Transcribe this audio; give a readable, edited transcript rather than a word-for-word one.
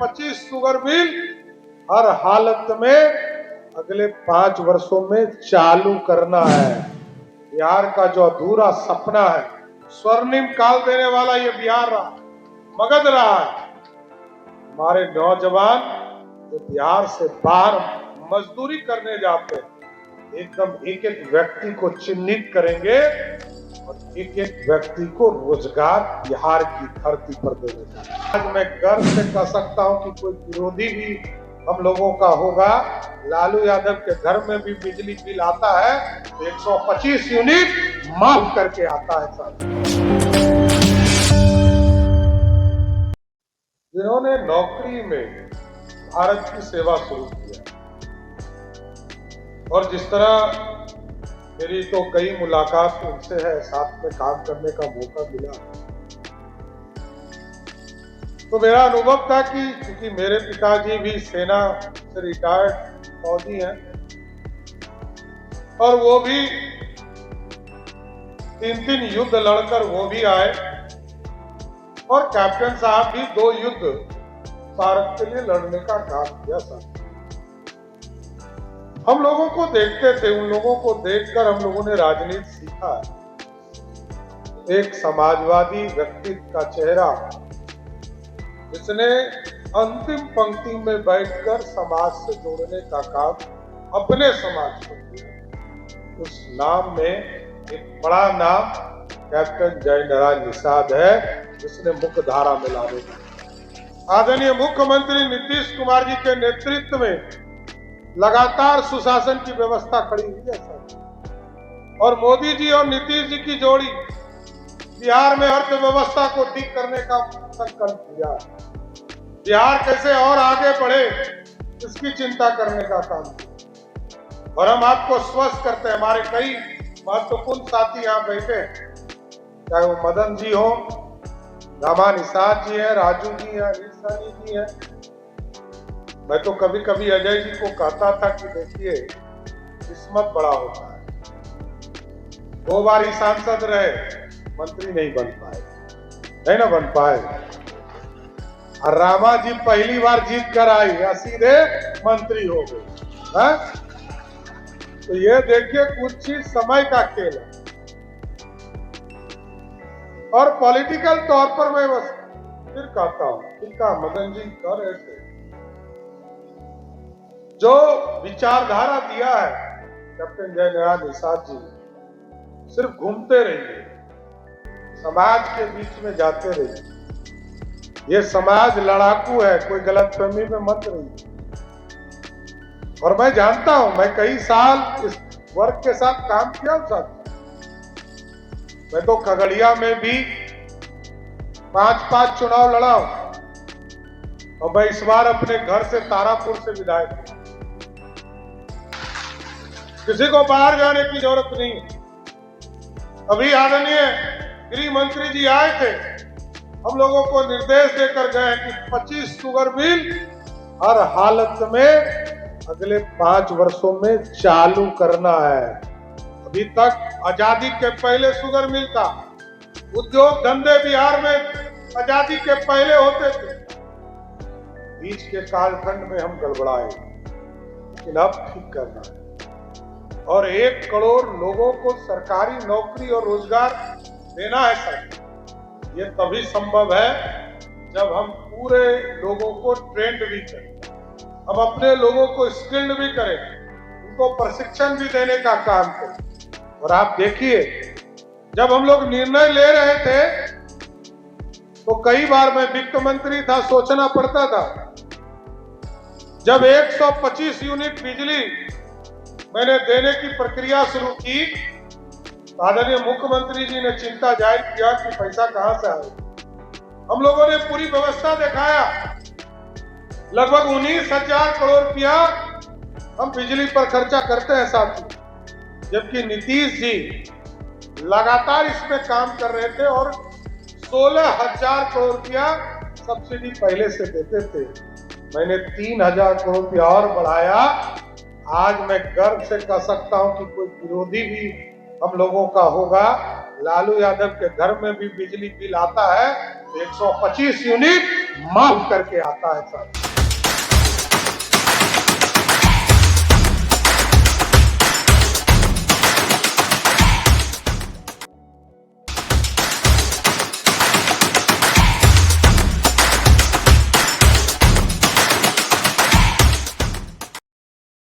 25 sugar mill हर हालत में अगले 5 वर्षों में चालू करना है। बिहार का जो अधूरा सपना है, स्वर्णिम काल देने वाला ये बिहार रहा, मगध रहा है। हमारे नौजवान जो बिहार से बाहर मजदूरी करने जाते हैं, एकदम एक एक व्यक्ति को चिन्हित करेंगे और एक एक व्यक्ति को रोजगार बिहार की धरती पर देने का। आज मैं गर्व से कह सकता हूं कि कोई विरोधी भी हम लोगों का होगा, लालू यादव के घर में भी बिजली बिल आता है तो 125 यूनिट माफ करके आता है। साहब जिन्होंने नौकरी में भारत की सेवा शुरू किया और जिस तरह मेरी तो कई मुलाकात उनसे है, साथ में काम करने का मौका मिला, तो मेरा अनुभव था कि क्योंकि मेरे पिताजी भी सेना से रिटायर्ड फौजी हैं और वो भी 3 युद्ध लड़कर वो भी आए और कैप्टन साहब भी 2 युद्ध भारत के लिए लड़ने का काम किया था। हम लोगों को देखते थे, उन लोगों को देखकर हम लोगों ने राजनीति सीखा। एक समाजवादी व्यक्तित्व का चेहरा जिसने अंतिम पंक्ति में बैठकर समाज से जोड़ने का काम अपने समाज को किया। उस नाम में एक बड़ा नाम कैप्टन जय नारायण निषाद है, जिसने मुख्य धारा में लाने का। आदरणीय मुख्यमंत्री नीतीश कुमार जी के नेतृत्व में लगातार सुशासन की व्यवस्था खड़ी हुई है सर, और मोदी जी और नीतीश जी की जोड़ी बिहार में अर्थव्यवस्था को ठीक करने का संकल्प किया। बिहार कैसे और आगे बढ़े इसकी चिंता करने का काम किया। और हम आपको स्वस्थ करते हैं, हमारे कई महत्वपूर्ण साथी यहाँ बैठे हैं, चाहे वो मदन जी हो, रामा निषाद जी है, राजू जी है, अनिल सानी जी है। मैं तो कभी कभी अजय जी को कहता था कि देखिए किस्मत बड़ा होता है, 2 बार ही सांसद रहे, मंत्री नहीं बन पाए, नहीं ना बन पाए। और रामा जी पहली बार जीत कर आई या सीधे मंत्री हो गए। तो ये देखिए कुछ चीज समय का खेल है। और पॉलिटिकल तौर पर मैं बस फिर कहता हूं, इनका मदन जी कर रहे थे, जो विचारधारा दिया है कैप्टन जय नारायण निषाद जी, सिर्फ घूमते रहिए, समाज के बीच में जाते रहिए। ये समाज लड़ाकू है, कोई गलतफहमी में मत रहिए। और मैं जानता हूं, मैं कई साल इस वर्ग के साथ काम किया हूं साथ। मैं तो खगड़िया में भी 5 चुनाव लड़ा हूं और मैं इस बार अपने घर से तारापुर से विधायक हूं। किसी को बाहर जाने की जरूरत नहीं है। अभी आदरणीय गृह मंत्री जी आए थे, हम लोगों को निर्देश देकर गए कि 25 शुगर मिल हर हालत में अगले 5 वर्षों में चालू करना है। अभी तक आजादी के पहले शुगर मिल था, उद्योग धंधे बिहार में आजादी के पहले होते थे। बीच के कालखंड में हम गड़बड़ाए, लेकिन अब ठीक करना है। और 1 करोड़ लोगों को सरकारी नौकरी और रोजगार देना है सर। ये तभी संभव है जब हम पूरे लोगों को ट्रेंड भी करें, हम अपने लोगों को स्किल्ड भी करें, उनको प्रशिक्षण भी देने का काम करें। और आप देखिए, जब हम लोग निर्णय ले रहे थे तो कई बार मैं वित्त मंत्री था, सोचना पड़ता था। जब 125 यूनिट बिजली मैंने देने की प्रक्रिया शुरू की, आदरणीय मुख्यमंत्री जी ने चिंता जाहिर किया कि पैसा कहां से आएगा। हम लोगों ने पूरी व्यवस्था दिखाया, लगभग 19,000 करोड़ रुपया हम बिजली पर खर्चा करते हैं साथी, जबकि नीतीश जी लगातार इसमें काम कर रहे थे और 16,000 करोड़ रुपया सब्सिडी पहले से देते थे। मैंने 3,000 करोड़ रुपया और बढ़ाया। आज मैं गर्व से कह सकता हूं कि कोई विरोधी भी हम लोगों का होगा, लालू यादव के घर में भी बिजली बिल आता है 125 यूनिट माफ करके आता है सर।